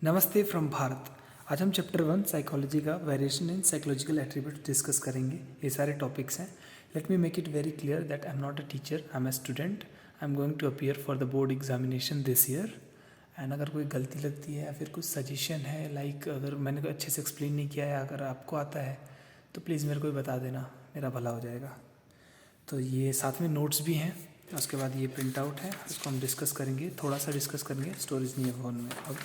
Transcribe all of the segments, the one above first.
नमस्ते फ्रॉम भारत। आज हम चैप्टर 1 साइकोलॉजी का variation in psychological attribute discuss करेंगे। ये सारे टॉपिक्स हैं। Let me make it very clear that I am not a teacher, I am a student. I am going to appear for the board examination this year. And अगर कोई गलती लगती है या फिर कुछ सजेशन है, लाइक अगर मैंने अच्छे से एक्सप्लेन नहीं किया है, अगर आपको आता है तो प्लीज़ मेरे को बता देना, मेरा भला हो जाएगा। तो ये साथ में नोट्स भी हैं। उसके बाद ये प्रिंट आउट है, इसको हम डिस्कस करेंगे, थोड़ा सा डिस्कस करेंगे, स्टोरेज नहीं है फ़ोन में अब।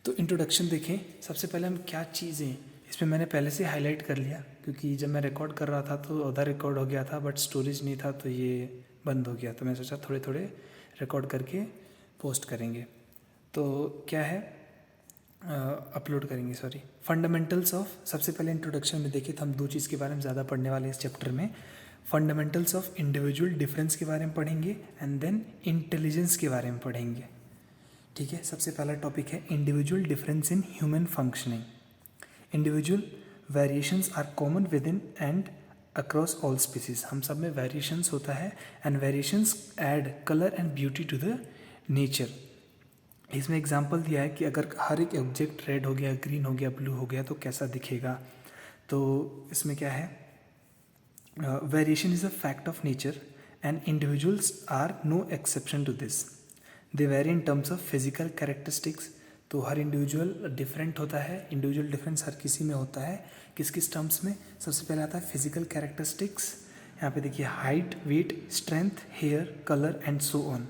तो इंट्रोडक्शन देखें। सबसे पहले हम क्या चीज़ें, इसमें मैंने पहले से हाईलाइट कर लिया क्योंकि जब मैं रिकॉर्ड कर रहा था तो उधर रिकॉर्ड हो गया था, बट स्टोरेज नहीं था तो ये बंद हो गया। तो मैं सोचा थोड़े थोड़े रिकॉर्ड करके पोस्ट करेंगे। तो क्या है, अपलोड करेंगे, सॉरी। फंडामेंटल्स ऑफ, सबसे पहले इंट्रोडक्शन में देखिए तो हम दो चीज़ के बारे में ज़्यादा पढ़ने वाले हैं इस चैप्टर में। फंडामेंटल्स ऑफ इंडिविजुअल डिफरेंस के बारे में पढ़ेंगे एंड देन इंटेलिजेंस के बारे में पढ़ेंगे। ठीक है, सबसे पहला टॉपिक है individual difference in human functioning. Individual variations are common with in and across all species. हम सब में वेरिएशंस होता है and variations add colour and beauty to the nature. इसमें एग्जांपल दिया है कि अगर हर एक ऑब्जेक्ट रेड हो गया, ग्रीन हो गया, ब्लू हो गया तो कैसा दिखेगा। तो इसमें क्या है, variation is a fact of nature and individuals are no exception to this. They vary in terms of physical characteristics. तो हर इंडिविजुअल डिफरेंट होता है, इंडिविजुअल डिफरेंस हर किसी में होता है। किस किस टर्म्स में, सबसे पहले आता है फिजिकल कैरेक्टरिस्टिक्स। यहाँ पे देखिए height, weight, strength, hair, colour and so on.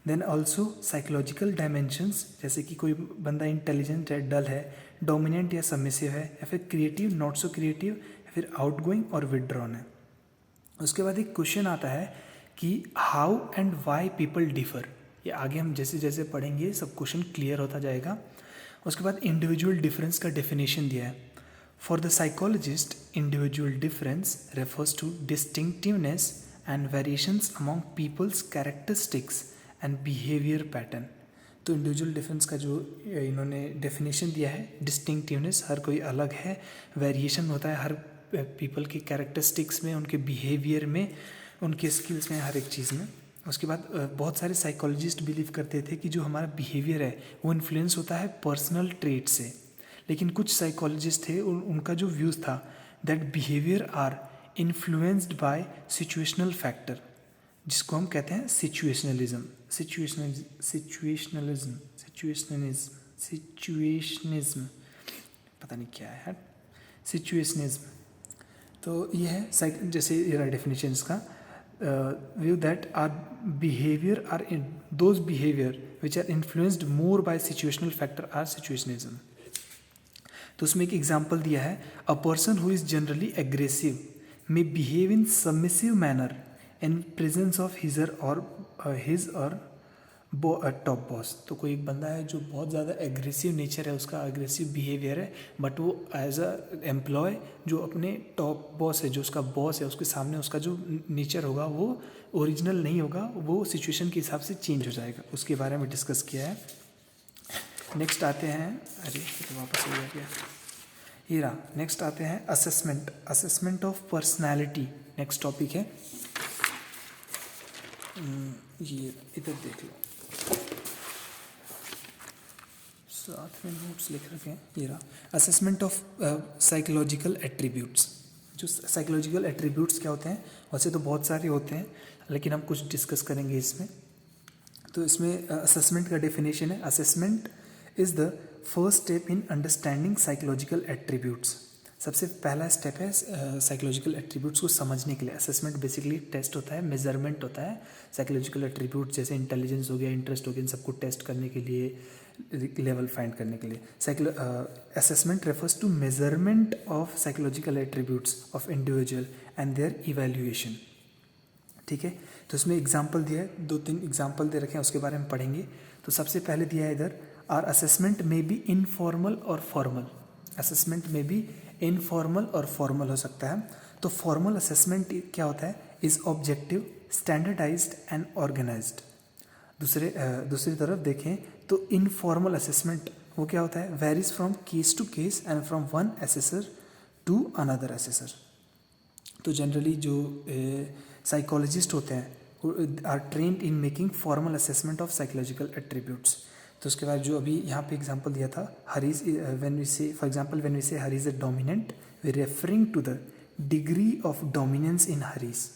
Then also psychological dimensions, जैसे कि कोई बंदा इंटेलिजेंट है, डल है, डोमिनेंट या सबमिसिव है, या फिर क्रिएटिव, नॉट सो क्रिएटिव, या फिर आउटगोइंग और विदड्रॉन है। उसके बाद एक क्वेश्चन आता है कि how and why people differ. ये आगे हम जैसे जैसे पढ़ेंगे सब क्वेश्चन क्लियर होता जाएगा। उसके बाद इंडिविजुअल डिफरेंस का डेफिनेशन दिया है। For the psychologist, individual difference refers to distinctiveness and variations among people's characteristics and behaviour pattern. तो इंडिविजुअल डिफरेंस का जो इन्होंने डेफिनेशन दिया है, डिस्टिंक्टिवनेस, हर कोई अलग है, वेरिएशन होता है हर पीपल की कैरेक्टरिस्टिक्स में, उनके बिहेवियर में, उनके स्किल्स में, हर एक चीज़ में। उसके बाद बहुत सारे साइकोलॉजिस्ट बिलीव करते थे कि जो हमारा बिहेवियर है वो इन्फ्लुएंस होता है पर्सनल ट्रेट से। लेकिन कुछ साइकोलॉजिस्ट थे, उनका जो व्यूज़ था that behaviour are influenced by situational factor, जिसको हम कहते हैं सिचुएशनलिज्म। सिचुएशनिज्म पता नहीं क्या है, सिचुएशनिज्म। तो ये है जैसे ये डेफिनेशन इसका, view that our behavior are in those behavior which are influenced more by situational factor are situationism. तो उसमें एक एग्जांपल दिया है, a person who is generally aggressive may behave in submissive manner in presence of his or top boss. तो कोई एक बंदा है जो बहुत ज़्यादा एग्रेसिव नेचर है, उसका एग्रेसिव बिहेवियर है, बट वो एज अ एम्प्लॉय जो अपने टॉप बॉस है, जो उसका बॉस है, उसके सामने उसका जो नेचर होगा वो ओरिजिनल नहीं होगा, वो सिचुएशन के हिसाब से चेंज हो जाएगा। उसके बारे में डिस्कस किया है। नेक्स्ट आते हैं, अरे तो वापस हो गया, ये रहा। नेक्स्ट आते हैं assessment of personality. Next topic है, ये इधर देख लो, साथ में नोट्स लिख रखे हैं, ये रहा। Assessment of psychological attributes. जो साइकोलॉजिकल एट्रीब्यूट्स क्या होते हैं, वैसे तो बहुत सारे होते हैं लेकिन हम कुछ डिस्कस करेंगे इसमें। तो इसमें असेसमेंट का डेफिनेशन है, assessment is the first step in understanding psychological attributes. सबसे पहला स्टेप है साइकोलॉजिकल एट्रीब्यूट्स को समझने के लिए। असेसमेंट बेसिकली टेस्ट होता है, मेजरमेंट होता है साइकोलॉजिकल एट्रीब्यूट्स, जैसे इंटेलिजेंस हो गया, इंटरेस्ट हो गया, इन सबको टेस्ट करने के लिए, लेवल फाइंड करने के लिए। Assessment refers to measurement of psychological attributes of individual and their evaluation. ठीक है, तो इसमें एग्जाम्पल दिया है, 2-3 एग्जाम्पल दे रखे हैं, उसके बारे में पढ़ेंगे। तो सबसे पहले दिया है इधर, आर असेसमेंट में बी इनफॉर्मल और फॉर्मल। असेसमेंट में भी इनफॉर्मल और फॉर्मल हो सकता है। तो फॉर्मल असेसमेंट क्या होता है, is objective, standardised and organised. दूसरी तरफ देखें तो इनफॉर्मल असेसमेंट वो क्या होता है, varies from case to case and from one assessor to another assessor. तो जनरली जो साइकोलॉजिस्ट होते हैं are trained in making formal assessment of psychological attributes. तो उसके बाद जो अभी यहाँ पे एग्जांपल दिया था, Harish, when we say for example when we say Harish is dominant, we referring to the degree of dominance in Harish.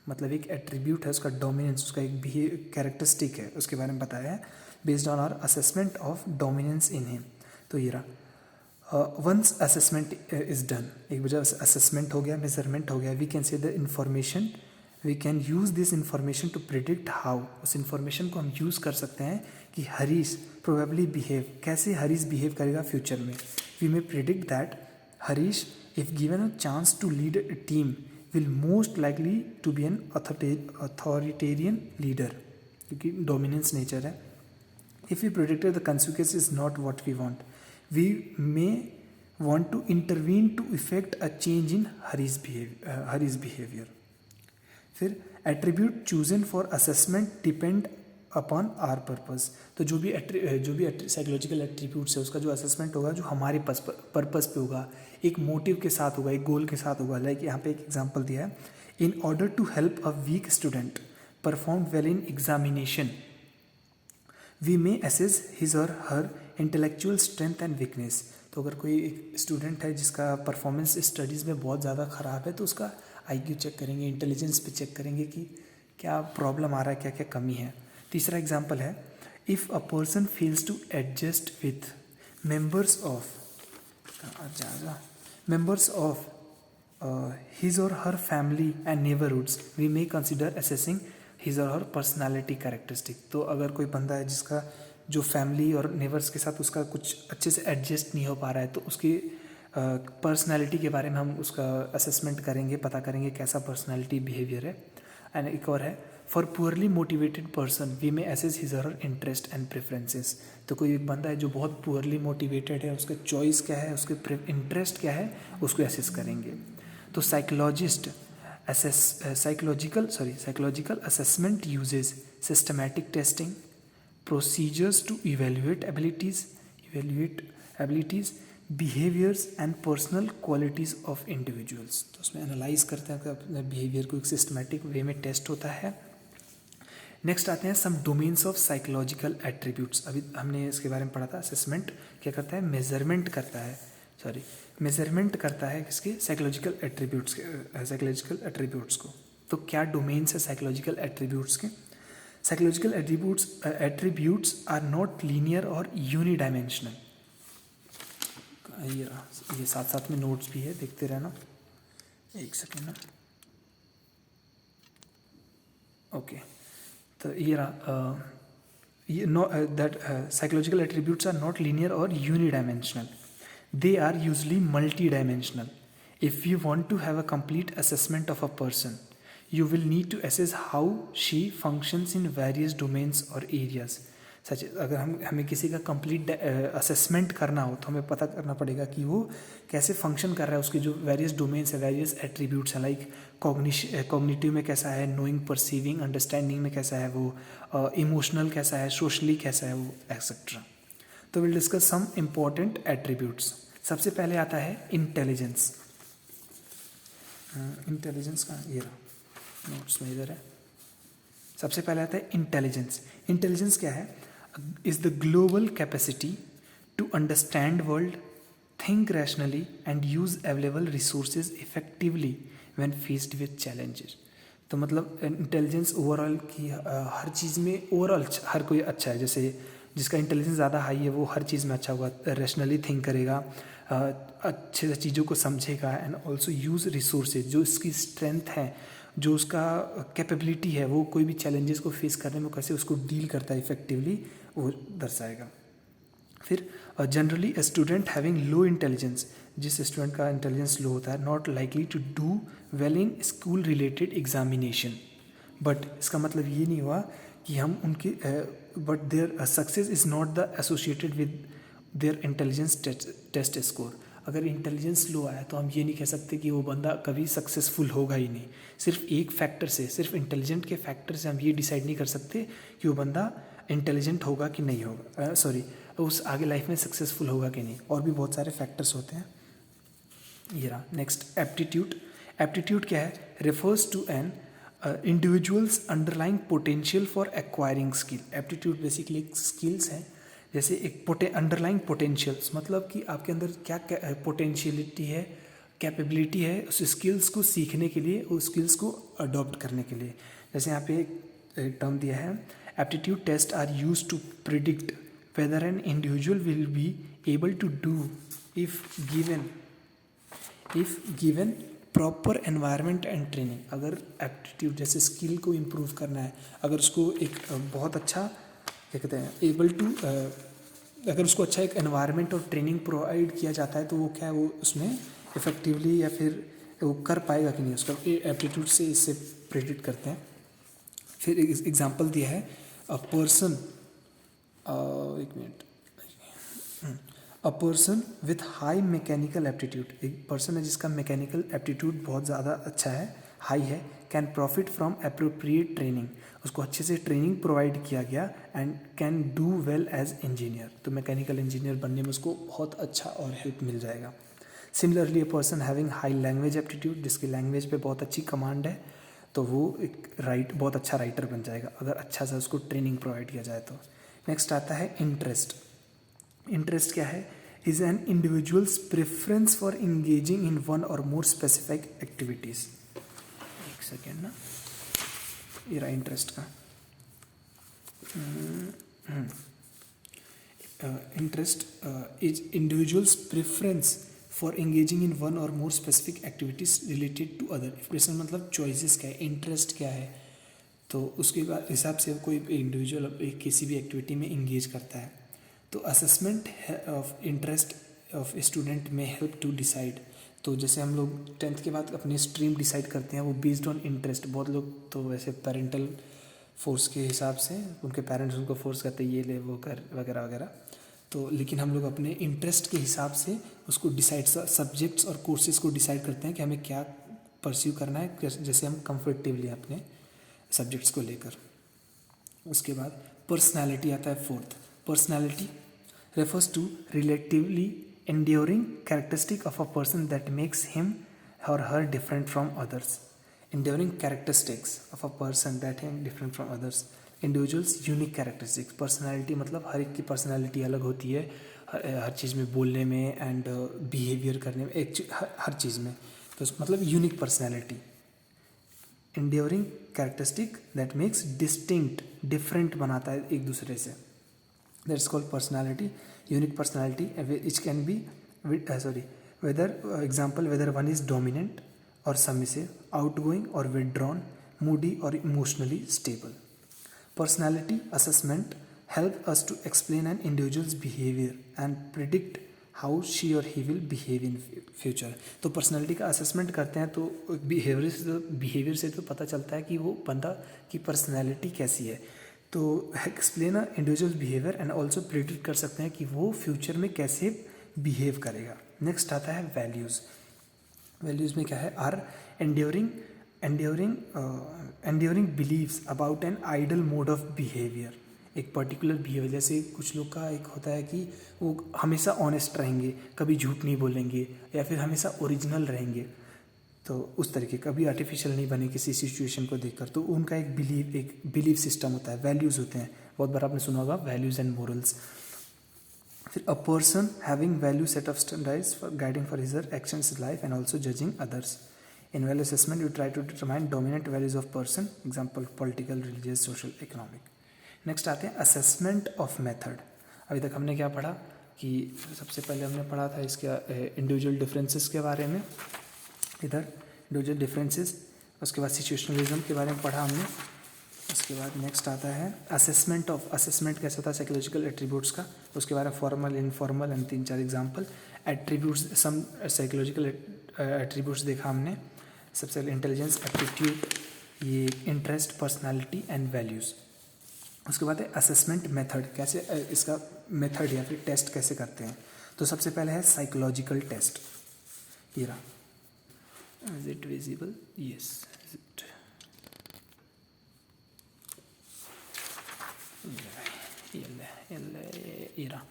मतलब एक एट्रीब्यूट है उसका डोमिनेंस, उसका एक कैरेक्टरिस्टिक है, उसके बारे में बताया है based on our assessment of dominance in him. तो ये रहा, वंस असेसमेंट इज डन, एक वजह असेसमेंट हो गया, मेजरमेंट हो गया, we can say the information, we can use this information to predict how, उस इंफॉर्मेशन को हम यूज़ कर सकते हैं कि हरीश प्रोबेबली बिहेव, कैसे हरीश बिहेव करेगा फ्यूचर में। We may predict that Harish if given a chance to lead a team will most likely to be an authoritarian leader, क्योंकि डोमिनेंस नेचर है। If we predicted the consequence is not what we want, we may want to intervene to effect a change in Harish's behaviour. फिर attribute chosen for assessment depend upon our purpose. तो जो भी psychological attributes है उसका जो assessment होगा जो हमारे पर्पस पे होगा, एक मोटिव के साथ होगा, एक गोल के साथ होगा। लाइक यहाँ पे एक एग्जांपल दिया है, in order to help a weak student perform well in examination, we may assess his और her intellectual strength and weakness. तो अगर कोई एक स्टूडेंट है जिसका परफॉर्मेंस स्टडीज़ में बहुत ज़्यादा ख़राब है, तो उसका आईक्यू चेक करेंगे, इंटेलिजेंस पे चेक करेंगे कि क्या प्रॉब्लम आ रहा है, क्या क्या कमी है। तीसरा एग्जांपल है, if a person fails to adjust with members of his और her family and neighbourhoods, we may consider assessing his और हर पर्सनालिटी कैरेक्टरिस्टिक। तो अगर कोई बंदा है जिसका जो फैमिली और नेबर्स के साथ उसका कुछ अच्छे से एडजस्ट नहीं हो पा रहा है, तो उसकी पर्सनैलिटी के बारे में हम उसका असेसमेंट करेंगे, पता करेंगे कैसा पर्सनैलिटी बिहेवियर है। एंड एक और है, for poorly motivated person we may assess his her interest and preferences. तो कोई एक बंदा है जो बहुत पुअरली मोटिवेटेड है, उसका चॉइस क्या है, उसके इंटरेस्ट क्या है, उसको असेस करेंगे। तो psychological assessment uses systematic testing, procedures to evaluate abilities, behaviors and personal qualities of individuals। तो उसमें एनालाइज करते हैं कि अपने बिहेवियर को एक सिस्टमैटिक वे में टेस्ट होता है। नेक्स्ट आते हैं सम डोमेन्स ऑफ साइकोलॉजिकल एट्रीब्यूट्स। अभी हमने इसके बारे में पढ़ा था, असेसमेंट क्या करता है, मेजरमेंट करता है किसके, साइकोलॉजिकल एट्रीब्यूट्स को। तो क्या डोमेन्स है साइकोलॉजिकल एट्रीब्यूट्स के? Psychological attributes are not linear or unidimensional। ये साथ में नोट्स भी है, देखते रहना, एक सेकेंड ना। ओके, तो ये रहा, that psychological attributes are not linear or unidimensional, they are usually multidimensional। If you want to have a complete assessment of a person, you will need to assess how she functions in various domains or areas such as, अगर हमें किसी का complete assessment करना हो तो हमें पता करना पड़ेगा कि वो कैसे फंक्शन कर रहा है, उसके जो वेरियस डोमेन्स है, वेरियस एट्रीब्यूट्स हैं, लाइक कॉग्निटिव में कैसा है, नोइंग, परसीविंग, अंडरस्टैंडिंग में कैसा है वो, इमोशनल कैसा है, सोशली कैसा है वो, एक्सेट्रा। तो will discuss some important attributes. सबसे पहले आता है इंटेलिजेंस। इंटेलिजेंस का ये रहा, नोट्स में इधर है। सबसे पहले आता है इंटेलिजेंस। इंटेलिजेंस क्या है? Is the global capacity to understand world, think rationally and use available resources effectively when faced with challenges. तो मतलब इंटेलिजेंस ओवरऑल की हर चीज़ में ओवरऑल हर कोई अच्छा है। जैसे जिसका इंटेलिजेंस ज़्यादा हाई है वो हर चीज़ में अच्छा होगा, रैशनली थिंक करेगा, अच्छे से चीज़ों को समझेगा, एंड ऑल्सो यूज़ रिसोर्सेज, जो इसकी स्ट्रेंथ है, जो उसका कैपेबिलिटी है, वो कोई भी चैलेंजेस को फेस करने में कैसे उसको डील करता है इफेक्टिवली, वो दर्शाएगा। फिर generally a student having low intelligence, जिस स्टूडेंट का इंटेलिजेंस लो होता है, not likely to do well in school related examination. But इसका मतलब ये नहीं हुआ कि हम उनके but their success is not the associated with their intelligence test score. अगर इंटेलिजेंस लो आया तो हम ये नहीं कह सकते कि वो बंदा कभी सक्सेसफुल होगा ही नहीं। सिर्फ एक फैक्टर से, सिर्फ इंटेलिजेंट के फैक्टर से हम ये डिसाइड नहीं कर सकते कि वो बंदा इंटेलिजेंट होगा कि नहीं होगा, उस आगे लाइफ में सक्सेसफुल होगा कि नहीं। और भी बहुत सारे फैक्टर्स होते हैं। ये रहा। Next aptitude. एप्टीट्यूड क्या है? Refers to an individual's underlying potential for acquiring skill. Aptitude basically skills हैं जैसे एक अंडरलाइंग पोटेंशियल्स, मतलब कि आपके अंदर क्या पोटेंशियलिटी है, कैपेबिलिटी है उस स्किल्स को सीखने के लिए, उस स्किल्स को अडॉप्ट करने के लिए। जैसे यहाँ पे एक टर्म दिया है, aptitude test are use to predict whether an individual will be able to do if given proper environment and training. अगर एप्टीट्यूड जैसे स्किल को इम्प्रूव करना है, अगर उसको एक बहुत अच्छा क्या कहते हैं एबल टू, अगर उसको अच्छा एक एनवायरनमेंट और ट्रेनिंग प्रोवाइड किया जाता है तो वो क्या है, वो उसमें इफेक्टिवली या फिर वो कर पाएगा कि नहीं, उसका एप्टीट्यूड से इससे प्रेडिक्ट करते हैं। फिर एग्जांपल दिया है अ पर्सन, एक minute, a person with high mechanical aptitude, एक पर्सन है जिसका मैकेनिकल एप्टीट्यूड बहुत ज़्यादा अच्छा है, हाई है, can profit from appropriate training, उसको अच्छे से ट्रेनिंग प्रोवाइड किया गया, and can do well as engineer, तो मैकेनिकल इंजीनियर बनने में उसको बहुत अच्छा और हेल्प मिल जाएगा। Similarly a person having high language aptitude, जिसकी लैंग्वेज पे बहुत अच्छी कमांड है, तो वो एक बहुत अच्छा राइटर बन जाएगा अगर अच्छा सा उसको ट्रेनिंग प्रोवाइड किया जाए तो। नेक्स्ट आता है इंटरेस्ट। इंटरेस्ट क्या है, is an individual's preference for engaging in one or more specific activities. एक सेकेंड ना, ये रहा इंटरेस्ट का। Interest is individual's preference for engaging in one or more specific activities related to other. Preference मतलब choices क्या है, interest क्या है, तो उसके बाद हिसाब से कोई इंडिविजुअल किसी भी एक्टिविटी में इंगेज करता है। तो assessment of interest of student में हेल्प टू डिसाइड, तो जैसे हम लोग 10th के बाद अपनी स्ट्रीम डिसाइड करते हैं वो बेस्ड ऑन इंटरेस्ट। बहुत लोग तो वैसे पेरेंटल फोर्स के हिसाब से, उनके पेरेंट्स उनको फोर्स करते हैं ये ले वो कर वगैरह वगैरह, तो लेकिन हम लोग अपने इंटरेस्ट के हिसाब से उसको डिसाइड, सब्जेक्ट्स और कोर्सेज को डिसाइड करते हैं कि हमें क्या परस्यू करना है, जैसे हम कंफर्टेबली अपने सब्जेक्ट्स को लेकर। उसके बाद पर्सनैलिटी आता है fourth. Personality refers to relatively enduring characteristic of a person that makes him or her different from others. Enduring characteristics of a person that is different from others. Individuals unique characteristics. Personality मतलब हर एक की personality अलग होती है, हर चीज़ में बोलने में and behaviour करने में, हर चीज़ में, तो मतलब unique personality. enduring characteristic that makes distinct, different बनाता है एक दूसरे से, that's called personality. Unique personality which can be whether example whether one is dominant or submissive, outgoing or withdrawn, moody or emotionally stable. Personality assessment help us to explain an individual's behavior and predict how she or he will behave in future. तो personality का assessment करते हैं तो behaviour से तो पता चलता है कि वो बंदा की पर्सनैलिटी कैसी है, तो explain a individual behaviour and also predict कर सकते हैं कि वो फ्यूचर में कैसे बिहेव करेगा। नेक्स्ट आता है वैल्यूज़। वैल्यूज़ में क्या है, are enduring beliefs about an ideal mode of behaviour. एक पर्टिकुलर बिहेवियर, जैसे कुछ लोग का एक होता है कि वो हमेशा ऑनेस्ट रहेंगे, कभी झूठ नहीं बोलेंगे, या फिर हमेशा ओरिजिनल रहेंगे, तो उस तरीके कभी आर्टिफिशियल नहीं बने किसी सिचुएशन को देखकर, तो उनका एक बिलीव सिस्टम होता है, वैल्यूज़ होते हैं। बहुत बार आपने सुना होगा वैल्यूज़ एंड मोरल्स। फिर a person having value set of standards for guiding for his actions in life and also judging others. In value assessment you try to determine dominant values of person, example political, religious, social, economic. Next आते हैं assessment of method. अभी तक हमने क्या पढ़ा कि सबसे पहले हमने पढ़ा था इसके इंडिविजुअल डिफरेंसेस के बारे में, इधर इंडिविजुअल डिफरेंसेस, उसके बाद सिचुएशनलिज्म के बारे में पढ़ा हमने। उसके बाद नेक्स्ट आता है असेसमेंट ऑफ, असेसमेंट कैसा होता है साइकोलॉजिकल एट्रीब्यूट्स का, उसके बारे में formal, informal and 3-4 example. Attributes, some psychological attributes देखा हमने, सबसे पहले इंटेलिजेंस, एप्टीट्यूड, ये इंटरेस्ट, पर्सनालिटी एंड वैल्यूज़। उसके बाद है असेसमेंट मेथड, कैसे इसका मेथड या फिर टेस्ट कैसे करते हैं। तो सबसे पहले है साइकोलॉजिकल टेस्ट, ये रहा। Is it visible? Yes. Is it? ये रहा,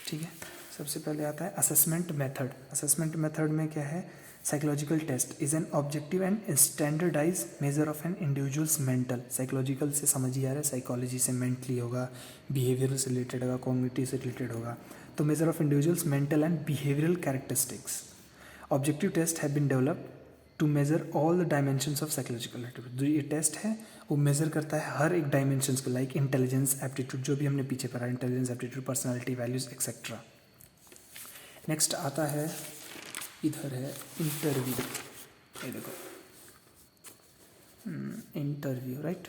ठीक है। सबसे पहले आता है असेसमेंट मेथड। असेसमेंट मेथड में क्या है? Psychological test is an objective and standardise measure of an individual's mental. Psychological से समझ ही आ रहा है, साइकोलॉजी से मेंटली होगा, बिहेवियर से रिलेटेड होगा, कॉग्निटिव से रिलेटेड होगा। तो measure of individual's mental and behavioural characteristics. Objective test have been developed to measure all the dimensions of psychological attribute. जो ये टेस्ट है वो मेजर करता है हर एक डायमेंशंस को, लाइक इंटेलिजेंस, एप्टीट्यूड, जो भी हमने पीछे पढ़ा, intelligence, aptitude, personality, values etcetera. Next आता है, इधर है इंटरव्यू। ये देखो इंटरव्यू, राइट।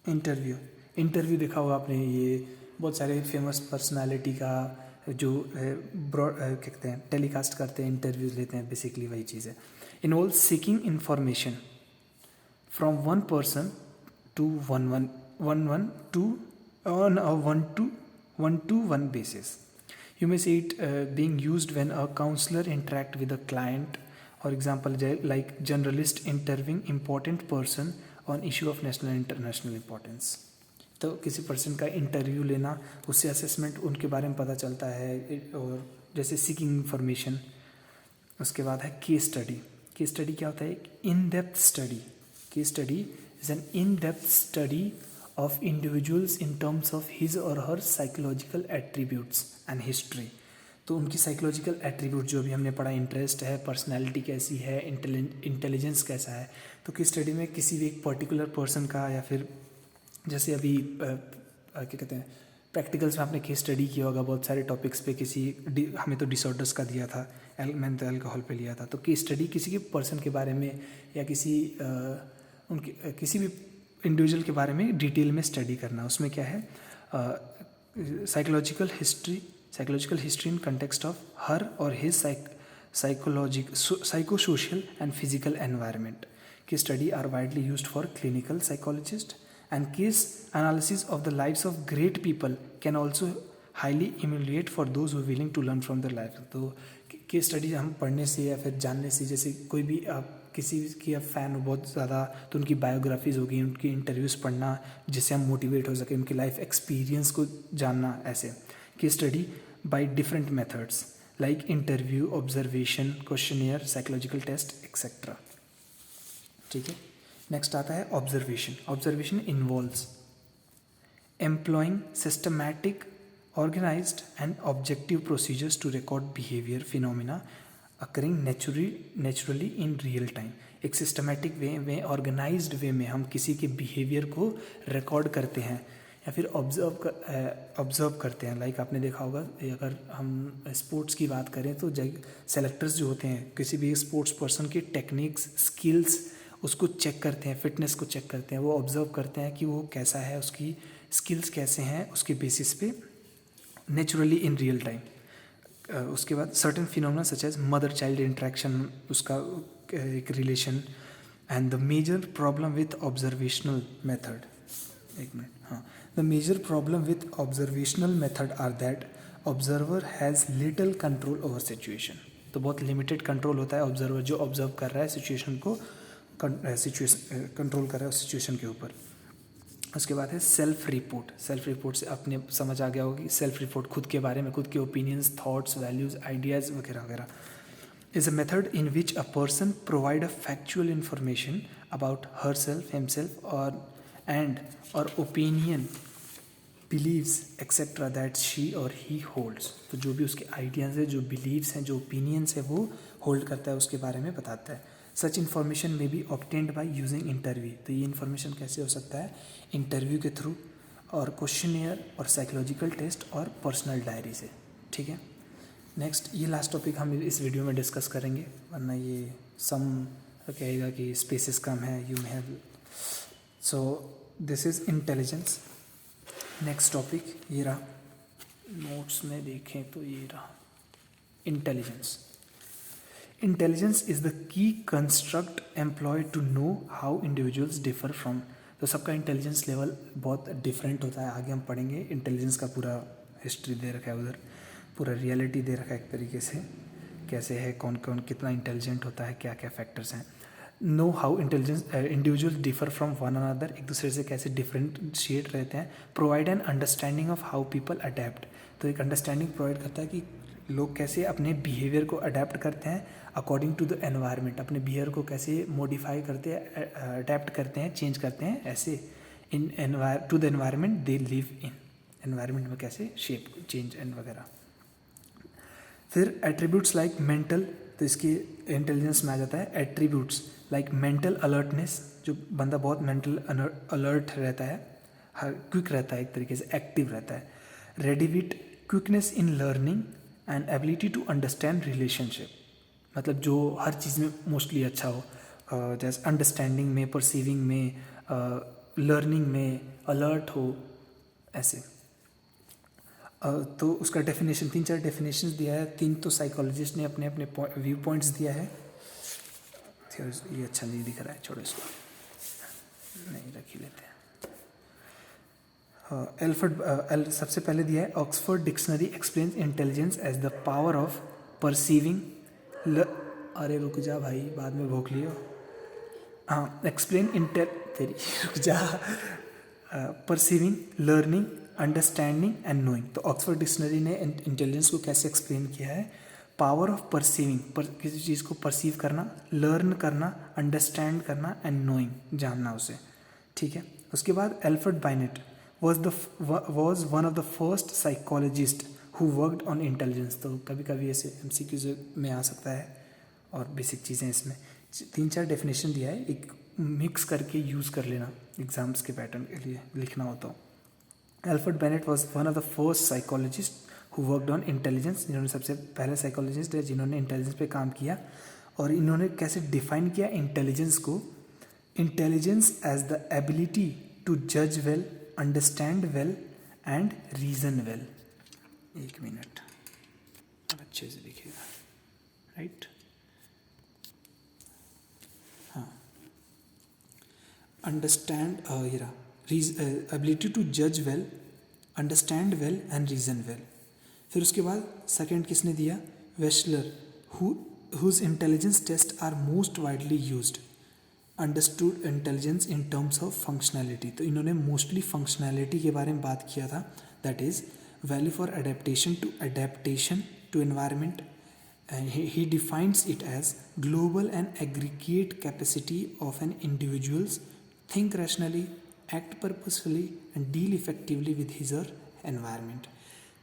इंटरव्यू देखा होगा आपने, ये बहुत सारे फेमस पर्सनालिटी का जो ब्रॉड क्या कहते हैं टेलीकास्ट करते हैं, इंटरव्यूज लेते हैं, बेसिकली वही चीज़ है। Involve seeking information from one person to one to on a one to one basis. You may see it being used when a counselor interact with a client, or example like journalist interviewing important person on issue of national and international importance. तो किसी person का interview लेना, उससे assessment उनके बारे में पता चलता है, और जैसे सीकिंग इंफॉर्मेशन। उसके बाद है केस स्टडी। केस स्टडी क्या होता है? In depth study. Case study is an in depth study of individuals in terms of his or her psychological attributes and history. तो उनकी साइकोलॉजिकल एट्रीब्यूट जो भी हमने पढ़ा, इंटरेस्ट है, पर्सनैलिटी कैसी है, इंटेलिजेंस कैसा है। तो केस स्टडी में किसी भी एक पर्टिकुलर पर्सन का, या फिर जैसे अभी क्या कहते हैं प्रैक्टिकल्स में आपने केस स्टडी किया होगा बहुत सारे टॉपिक्स पे, हमें तो डिसऑर्डर्स का दिया था, मैंने तो अल्कोहल पे लिया था। तो केस स्टडी किसी के पर्सन के बारे में या किसी भी इंडिविजुअल के बारे में डिटेल में स्टडी करना। उसमें क्या है? Psychological history in context of her or his psycho social and physical environment. Case study are widely used for clinical psychologist, and case analysis of the lives of great people can also highly emulate for those who willing to learn from their life. तो case study हम पढ़ने से या फिर जानने से, जैसे कोई भी आप किसी की आप फ़ैन हो बहुत ज़्यादा, तो उनकी बायोग्राफीज़ होगी, उनकी इंटरव्यूज़ पढ़ना जिससे हम मोटिवेट हो सके, उनकी लाइफ एक्सपीरियंस को जानना। ऐसे case study by different methods like interview, observation, questionnaire, psychological test etcetera. ठीक है। नेक्स्ट आता है observation. Observation involves employing systematic, organized and objective procedures to record behavior phenomena occurring naturally in real time. एक systematic way में, organised वे में हम किसी के बिहेवियर को रिकॉर्ड करते हैं या फिर ऑब्जर्व करते हैं। लाइक आपने देखा होगा, अगर हम स्पोर्ट्स की बात करें तो सेलेक्टर्स जो होते हैं किसी भी स्पोर्ट्स पर्सन की टेक्निक्स, स्किल्स, उसको चेक करते हैं, फिटनेस को चेक करते हैं, वो ऑब्जर्व करते हैं कि वो कैसा है, उसकी स्किल्स कैसे हैं, उसके बेसिस पे नेचुरली इन रियल टाइम। उसके बाद certain phenomena such as mother child interaction, उसका एक relation, and the major problem with observational method. एक मिनट, हाँ। The major problem with observational method are that observer has little control over situation. तो बहुत limited control होता है observer, जो observe कर रहा है सिचुएशन को, कंट्रोल कर रहा है उस सिचुएशन के ऊपर। उसके बाद है सेल्फ रिपोर्ट। सेल्फ रिपोर्ट से अपने समझ आ गया होगी, सेल्फ रिपोर्ट खुद के बारे में, खुद के ओपिनियंस, थॉट्स, वैल्यूज़, आइडियाज़ वगैरह वगैरह। Is a method in which a person provide a factual information about herself, himself or opinion, beliefs etcetera that she or he holds. तो जो भी उसके आइडियाज़ है, जो बिलीव्स हैं, जो ओपिनियंस है, वो होल्ड करता है, उसके बारे में बताता है। सच इन्फॉर्मेशन में B obtained by using interview. तो ये इन्फॉर्मेशन कैसे हो सकता है? इंटरव्यू के थ्रू, और क्वेश्चनियर, और साइकोलॉजिकल टेस्ट, और पर्सनल डायरी से। ठीक है। नेक्स्ट, ये लास्ट टॉपिक हम इस वीडियो में डिस्कस करेंगे, वरना ये सम कहेगा कि स्पेसेस कम है, you may have. So this is intelligence. Next topic ये रहा, नोट्स में देखें तो ये रहा intelligence. Intelligence is the key construct employed to know how individuals differ from. तो सबका इंटेलिजेंस लेवल बहुत डिफरेंट होता है, आगे हम पढ़ेंगे। इंटेलिजेंस का पूरा हिस्ट्री दे रखा है उधर, पूरा रियलिटी दे रखा है एक तरीके से, कैसे है, कौन कौन कितना इंटेलिजेंट होता है, क्या क्या फैक्टर्स हैं। Know how intelligence individual differ from one another, एक दूसरे से कैसे डिफरेंशिएट रहते हैं। Provide an understanding of how people adapt, तो एक अंडरस्टैंडिंग प्रोवाइड करता है कि लोग कैसे अपने बिहेवियर को अडेप्ट करते हैं अकॉर्डिंग टू द एनवायरनमेंट, अपने बिहेवियर को कैसे मॉडिफाई करते हैं, अडेप्ट करते हैं, चेंज करते हैं, ऐसे into the environment they live in, environment में कैसे शेप चेंज एंड वगैरह। फिर एट्रीब्यूट्स लाइक मेंटल, तो इसकी इंटेलिजेंस में आ जाता है एट्रीब्यूट्स लाइक मेंटल अलर्टनेस, जो बंदा बहुत मेंटल अलर्ट रहता है, हर क्विक रहता है, एक तरीके से एक्टिव रहता है। Ready wit, quickness in learning and ability to understand relationship, मतलब जो हर चीज़ में मोस्टली अच्छा हो, जैसे अंडरस्टैंडिंग में, परसीविंग में, लर्निंग में अलर्ट हो, ऐसे। तो उसका डेफिनेशन 3-4 डेफिनेशंस दिया है, 3 तो साइकोलॉजिस्ट ने अपने अपने व्यू पॉइंट्स दिया है। ये अच्छा नहीं दिख रहा है, छोड़ो इसको, नहीं रख ही लेते हैं। सबसे पहले दिया है Oxford dictionary explains intelligence as the power of perceiving, अरे रुक जा भाई, बाद में भोग लियो। हाँ, एक्सप्लेन रुक जा, perceiving, learning, understanding and knowing. तो ऑक्सफोर्ड डिक्शनरी ने इंटेलिजेंस को कैसे एक्सप्लेन किया है, पावर ऑफ परसीविंग, किसी चीज़ को परसीव करना, लर्न करना, अंडरस्टैंड करना एंड नोइंग, जानना उसे, ठीक है। उसके बाद Alfred Binet was one of the first psychologist who worked on intelligence। तो कभी कभी ऐसे MCQs में आ सकता है और बेसिक चीज़ें इसमें 3-4 डेफिनेशन दिया है, एक मिक्स करके यूज़ कर लेना एग्जाम्स के पैटर्न के लिए लिखना होता हो। Alfred Binet was one of the first psychologist who worked on intelligence, जिन्होंने सबसे पहले साइकोलॉजिस्ट है जिन्होंने इंटेलिजेंस पे काम किया। और इन्होंने कैसे डिफाइन किया इंटेलिजेंस को, intelligence as the ability to जज well, understand well and reason well. एक मिनट, अब अच्छे से लिखिएगा, राइट। हाँ, अंडरस्टैंड, एबिलिटी टू जज well, understand well and reason well. फिर उसके बाद सेकेंड किसने दिया, Wechsler, whose intelligence tests are most widely used, understood intelligence in terms of functionality. तो इन्होंने मोस्टली फंक्शनैलिटी के बारे में बात किया था, that is value for adaptation to environment. He defines it as global and aggregate capacity of an individuals think rationally, act purposefully and deal effectively with his और environment.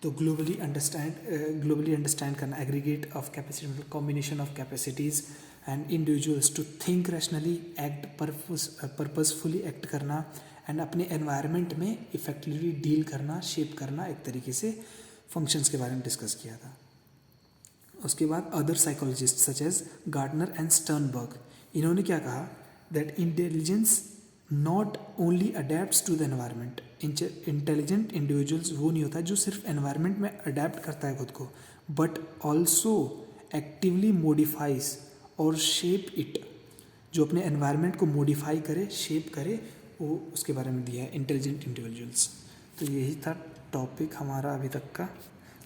तो ग्लोबली अंडरस्टैंड करना, aggregate of capacity मतलब combination of capacities and individuals to think rationally, act purposefully act करना and अपने environment में effectively deal करना, shape करना, एक तरीके से फंक्शंस के बारे में डिस्कस किया था। उसके बाद other psychologist such as Gardner and Sternberg, इन्होंने क्या कहा, that intelligence not only adapts to the environment. Intelligent individuals वो नहीं होता जो सिर्फ एनवायरनमेंट में अडेप्ट करता है खुद को, बट ऑल्सो एक्टिवली मॉडिफाइज और शेप इट, जो अपने एनवायरनमेंट को मॉडिफाई करे, शेप करे, वो उसके बारे में दिया है इंटेलिजेंट इंडिविजुअल्स। तो यही था टॉपिक हमारा अभी तक का।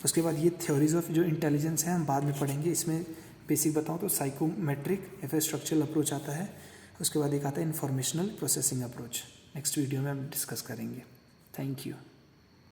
उसके बाद ये थ्योरीज ऑफ जो इंटेलिजेंस है हम बाद में पढ़ेंगे। इसमें बेसिक बताऊँ तो साइकोमेट्रिक या फिर स्ट्रक्चरल अप्रोच आता है, उसके बाद एक आता है informational processing approach. Next video में हम डिस्कस करेंगे। Thank you.